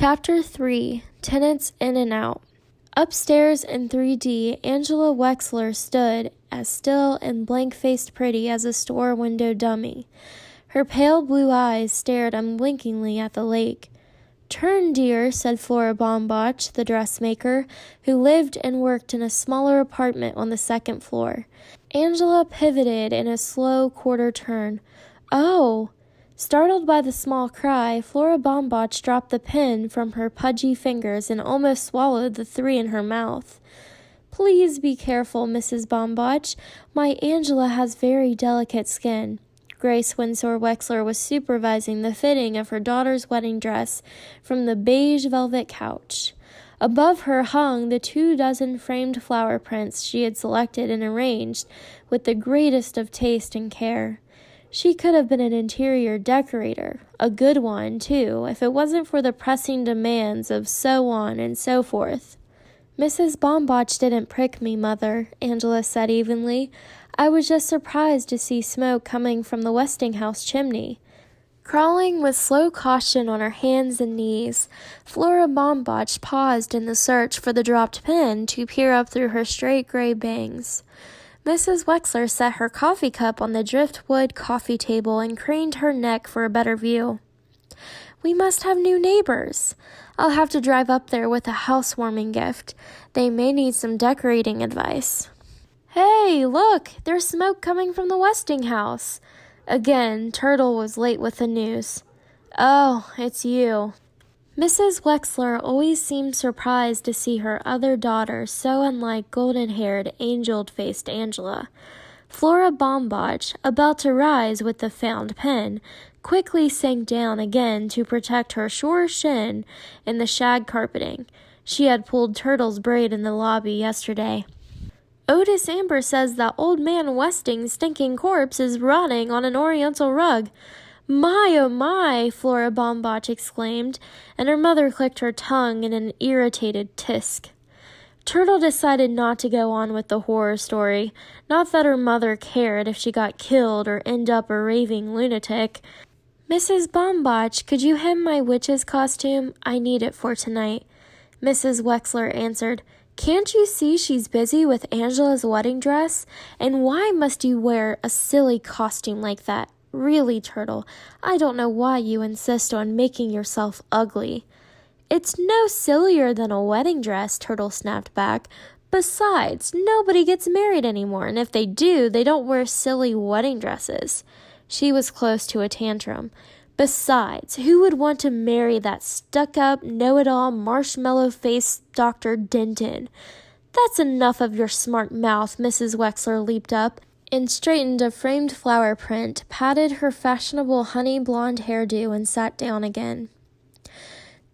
Chapter 3, Tenants In and Out. Upstairs in 3D, Angela Wexler stood as still and blank-faced pretty as a store window dummy. Her pale blue eyes stared unblinkingly at the lake. "Turn, dear," said Flora Baumbach, the dressmaker, who lived and worked in a smaller apartment on the second floor. Angela pivoted in a slow quarter turn. "Oh!" Startled by the small cry, Flora Baumbach dropped the pen from her pudgy fingers and almost swallowed the 3 in her mouth. "Please be careful, Mrs. Baumbach. My Angela has very delicate skin." Grace Windsor Wexler was supervising the fitting of her daughter's wedding dress from the beige velvet couch. Above her hung the 24 framed flower prints she had selected and arranged with the greatest of taste and care. She could have been an interior decorator, a good one, too, if it wasn't for the pressing demands of so on and so forth. "Mrs. Baumbach didn't prick me, Mother," Angela said evenly. "I was just surprised to see smoke coming from the Westinghouse chimney." Crawling with slow caution on her hands and knees, Flora Baumbach paused in the search for the dropped pen to peer up through her straight gray bangs. Mrs. Wexler set her coffee cup on the driftwood coffee table and craned her neck for a better view. "We must have new neighbors. I'll have to drive up there with a housewarming gift. They may need some decorating advice." "Hey, look! There's smoke coming from the Westinghouse." Again, Turtle was late with the news. "Oh, it's you." Mrs. Wexler always seemed surprised to see her other daughter so unlike golden-haired, angel-faced Angela. Flora Baumbach, about to rise with the found pen, quickly sank down again to protect her sure shin in the shag carpeting. She had pulled Turtle's braid in the lobby yesterday. "Otis Amber says that old man Westing's stinking corpse is rotting on an oriental rug." "My, oh my!" Flora Baumbach exclaimed, and her mother clicked her tongue in an irritated tisk. Turtle decided not to go on with the horror story. Not that her mother cared if she got killed or end up a raving lunatic. "Mrs. Baumbach, could you hem my witch's costume? I need it for tonight." Mrs. Wexler answered. "Can't you see she's busy with Angela's wedding dress? And why must you wear a silly costume like that? Really, Turtle, I don't know why you insist on making yourself ugly." "It's no sillier than a wedding dress," Turtle snapped back. "Besides, nobody gets married anymore, and if they do, they don't wear silly wedding dresses." She was close to a tantrum. "Besides, who would want to marry that stuck-up, know-it-all, marshmallow-faced Dr. Denton?" "That's enough of your smart mouth." Mrs. Wexler leaped up and straightened a framed flower print, patted her fashionable honey-blonde hairdo, and sat down again.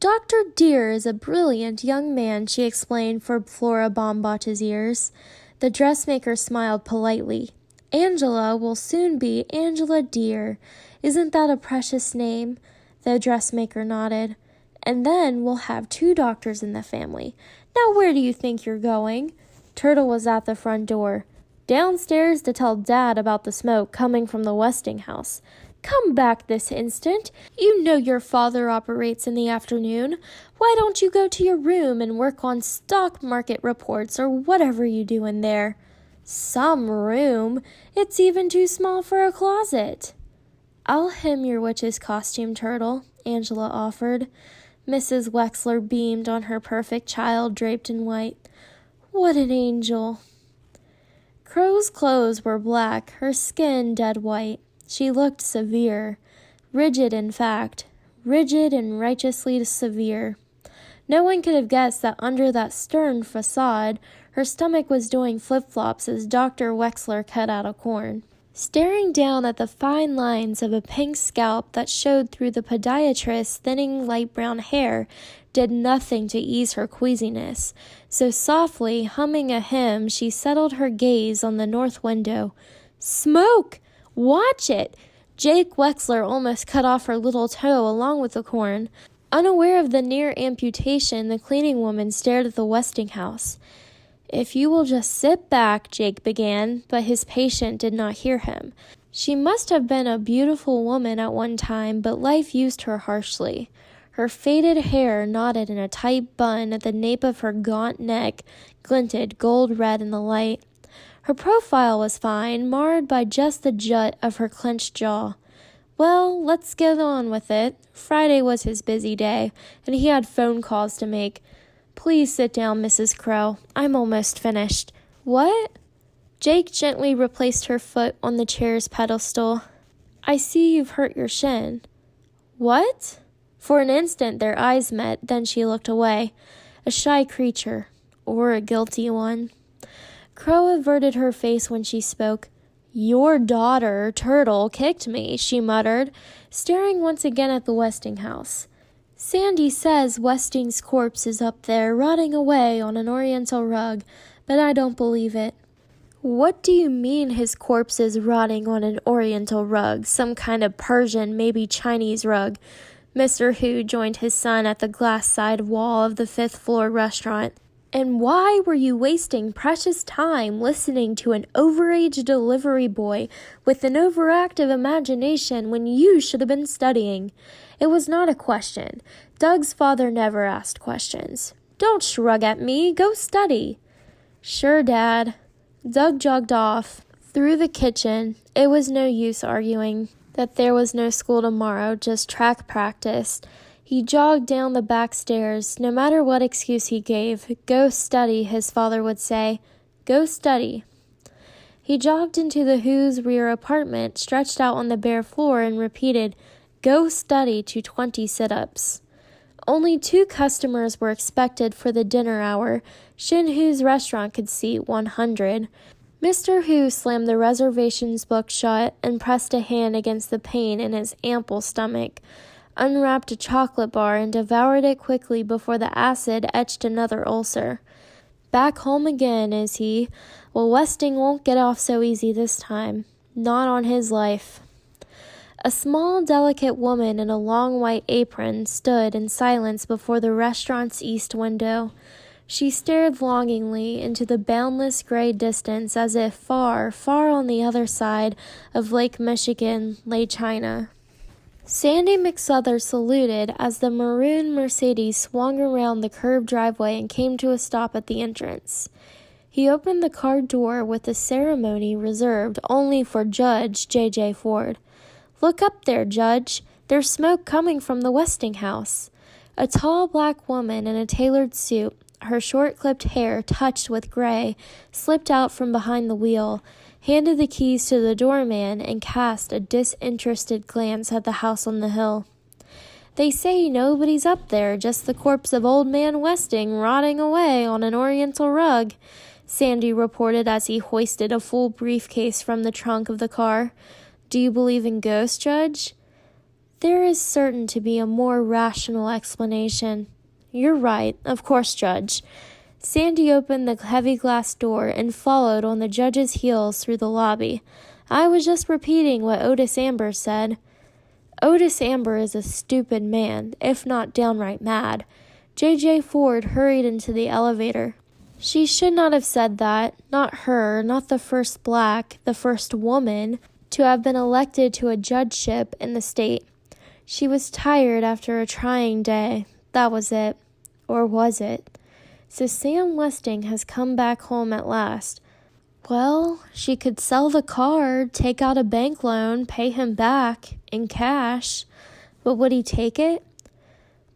"Dr. Deer is a brilliant young man," she explained for Flora Baumbach's ears. The dressmaker smiled politely. "Angela will soon be Angela Deer. Isn't that a precious name?" The dressmaker nodded. "And then we'll have 2 doctors in the family. Now where do you think you're going?" Turtle was at the front door. "Downstairs to tell Dad about the smoke coming from the Westinghouse." "Come back this instant. You know your father operates in the afternoon. Why don't you go to your room and work on stock market reports or whatever you do in there?" "Some room? It's even too small for a closet." "I'll hem your witch's costume, Turtle," Angela offered. Mrs. Wexler beamed on her perfect child draped in white. "What an angel." Crow's clothes were black, her skin dead white. She looked severe. Rigid, in fact. Rigid and righteously severe. No one could have guessed that under that stern facade, her stomach was doing flip-flops as Dr. Wexler cut out a corn. Staring down at the fine lines of a pink scalp that showed through the podiatrist's thinning light brown hair did nothing to ease her queasiness. So softly, humming a hymn, she settled her gaze on the north window. "Smoke! Watch it!" Jake Wexler almost cut off her little toe along with the corn. Unaware of the near amputation, the cleaning woman stared at the Westinghouse. "If you will just sit back," Jake began, but his patient did not hear him. She must have been a beautiful woman at one time, but life used her harshly. Her faded hair, knotted in a tight bun at the nape of her gaunt neck, glinted gold-red in the light. Her profile was fine, marred by just the jut of her clenched jaw. Well, let's get on with it. Friday was his busy day, and he had phone calls to make. Please sit down, Mrs. Crow. I'm almost finished. What? Jake gently replaced her foot on the chair's pedestal. I see you've hurt your shin. What? For an instant their eyes met, then she looked away. A shy creature, or a guilty one. Crow averted her face when she spoke. Your daughter, Turtle, kicked me, she muttered, staring once again at the Westing house. Sandy says Westing's corpse is up there, rotting away on an oriental rug, but I don't believe it. What do you mean his corpse is rotting on an oriental rug, some kind of Persian, maybe Chinese rug? Mr. Hu joined his son at the glass side wall of the fifth-floor restaurant. And why were you wasting precious time listening to an overage delivery boy with an overactive imagination when you should have been studying? It was not a question. Doug's father never asked questions. Don't shrug at me. Go study. Sure, Dad. Doug jogged off. Through the kitchen. It was no use arguing that there was no school tomorrow, just track practice. He jogged down the back stairs. No matter what excuse he gave, go study, his father would say. Go study. He jogged into the Who's rear apartment, stretched out on the bare floor, and repeated, go study to 20 sit-ups. Only 2 customers were expected for the dinner hour. Shin Hu's restaurant could seat 100. Mr. Hu slammed the reservations book shut and pressed a hand against the pain in his ample stomach, unwrapped a chocolate bar and devoured it quickly before the acid etched another ulcer. Back home again, is he? Well, Westing won't get off so easy this time. Not on his life. A small, delicate woman in a long white apron stood in silence before the restaurant's east window. She stared longingly into the boundless gray distance as if far, far on the other side of Lake Michigan lay China. Sandy McSother saluted as the maroon Mercedes swung around the curved driveway and came to a stop at the entrance. He opened the car door with a ceremony reserved only for Judge J.J. Ford. Look up there, Judge. There's smoke coming from the Westing house. A tall black woman in a tailored suit, her short-clipped hair touched with gray, slipped out from behind the wheel, handed the keys to the doorman, and cast a disinterested glance at the house on the hill. They say nobody's up there, just the corpse of old man Westing rotting away on an oriental rug, Sandy reported as he hoisted a full briefcase from the trunk of the car. Do you believe in ghosts, Judge? There is certain to be a more rational explanation. You're right, of course, Judge. Sandy opened the heavy glass door and followed on the judge's heels through the lobby. I was just repeating what Otis Amber said. Otis Amber is a stupid man, if not downright mad. J.J. Ford hurried into the elevator. She should not have said that. Not her, not the first black, the first woman, to have been elected to a judgeship in the state. She was tired after a trying day. That was it. Or was it? So Sam Westing has come back home at last. Well, she could sell the car, take out a bank loan, pay him back in cash. But would he take it?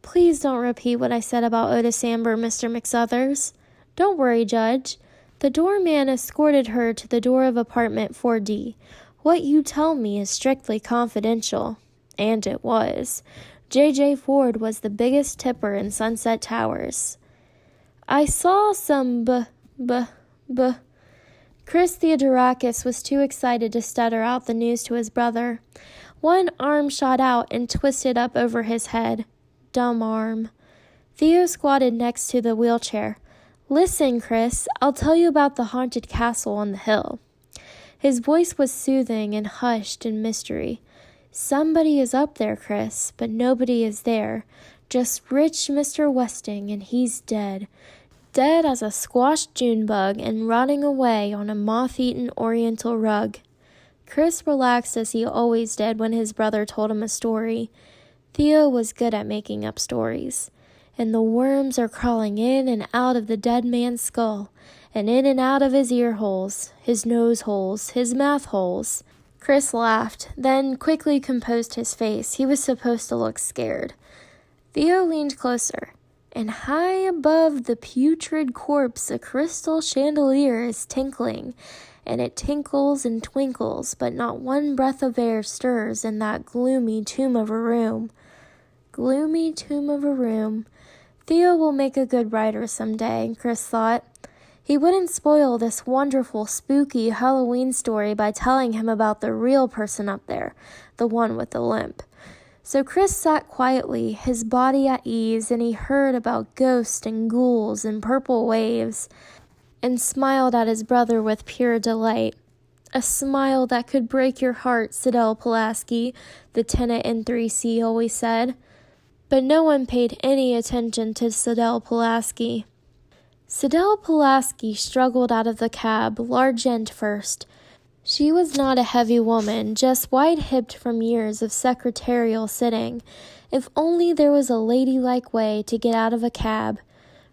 Please don't repeat what I said about Otis Amber, Mr. McSothers. Don't worry, Judge. The doorman escorted her to the door of apartment 4D. What you tell me is strictly confidential. And it was. J.J. Ford was the biggest tipper in Sunset Towers. I saw some Chris Theodorakis was too excited to stutter out the news to his brother. One arm shot out and twisted up over his head. Dumb arm. Theo squatted next to the wheelchair. Listen, Chris, I'll tell you about the haunted castle on the hill. His voice was soothing and hushed in mystery. Somebody is up there, Chris, but nobody is there. Just rich Mr. Westing, and he's dead. Dead as a squashed June bug and rotting away on a moth-eaten oriental rug. Chris relaxed as he always did when his brother told him a story. Theo was good at making up stories. And the worms are crawling in and out of the dead man's skull, and in and out of his ear holes, his nose holes, his mouth holes. Chris laughed, then quickly composed his face. He was supposed to look scared. Theo leaned closer, and high above the putrid corpse a crystal chandelier is tinkling, and it tinkles and twinkles, but not one breath of air stirs in that gloomy tomb of a room. Gloomy tomb of a room. Theo will make a good writer someday, Chris thought. He wouldn't spoil this wonderful, spooky Halloween story by telling him about the real person up there, the one with the limp. So Chris sat quietly, his body at ease, and he heard about ghosts and ghouls and purple waves, and smiled at his brother with pure delight. A smile that could break your heart, Sidel Pulaski, the tenant in 3C always said. But no one paid any attention to Sidel Pulaski. Sidel Pulaski struggled out of the cab, largent first. She was not a heavy woman, just wide-hipped from years of secretarial sitting. If only there was a ladylike way to get out of a cab.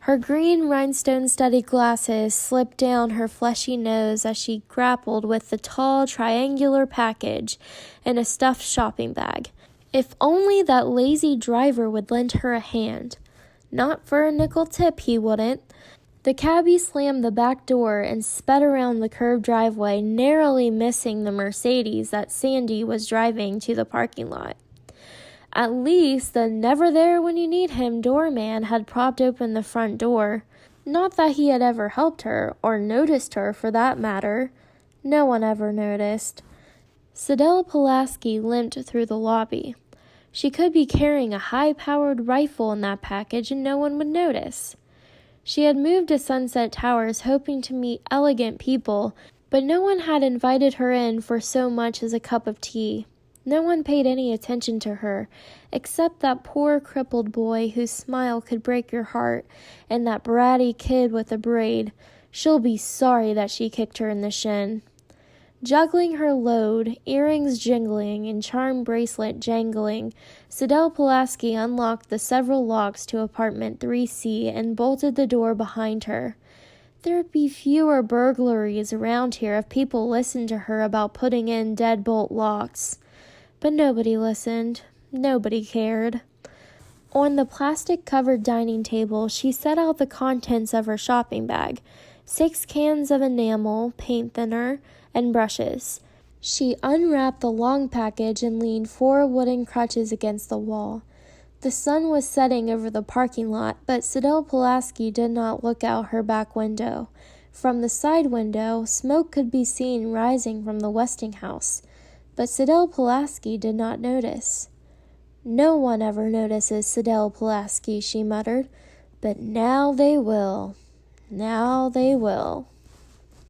Her green rhinestone-studded glasses slipped down her fleshy nose as she grappled with the tall triangular package in a stuffed shopping bag. If only that lazy driver would lend her a hand. Not for a nickel tip, he wouldn't. The cabbie slammed the back door and sped around the curved driveway, narrowly missing the Mercedes that Sandy was driving to the parking lot. At least the never-there-when-you-need-him doorman had propped open the front door. Not that he had ever helped her, or noticed her for that matter. No one ever noticed. Sidel Pulaski limped through the lobby. She could be carrying a high-powered rifle in that package and no one would notice. She had moved to Sunset Towers hoping to meet elegant people, but no one had invited her in for so much as a cup of tea. No one paid any attention to her, except that poor crippled boy whose smile could break your heart, and that bratty kid with a braid. She'll be sorry that she kicked her in the shin. Juggling her load, earrings jingling and charm bracelet jangling, Sidel Pulaski unlocked the several locks to apartment 3C and bolted the door behind her. There'd be fewer burglaries around here if people listened to her about putting in deadbolt locks. But nobody listened. Nobody cared. On the plastic-covered dining table, she set out the contents of her shopping bag, 6 cans of enamel, paint thinner, and brushes. She unwrapped the long package and leaned 4 wooden crutches against the wall. The sun was setting over the parking lot, but Sidel Pulaski did not look out her back window. From the side window, smoke could be seen rising from the Westinghouse, but Sidel Pulaski did not notice. No one ever notices Sidel Pulaski, she muttered, but now they will. Now they will.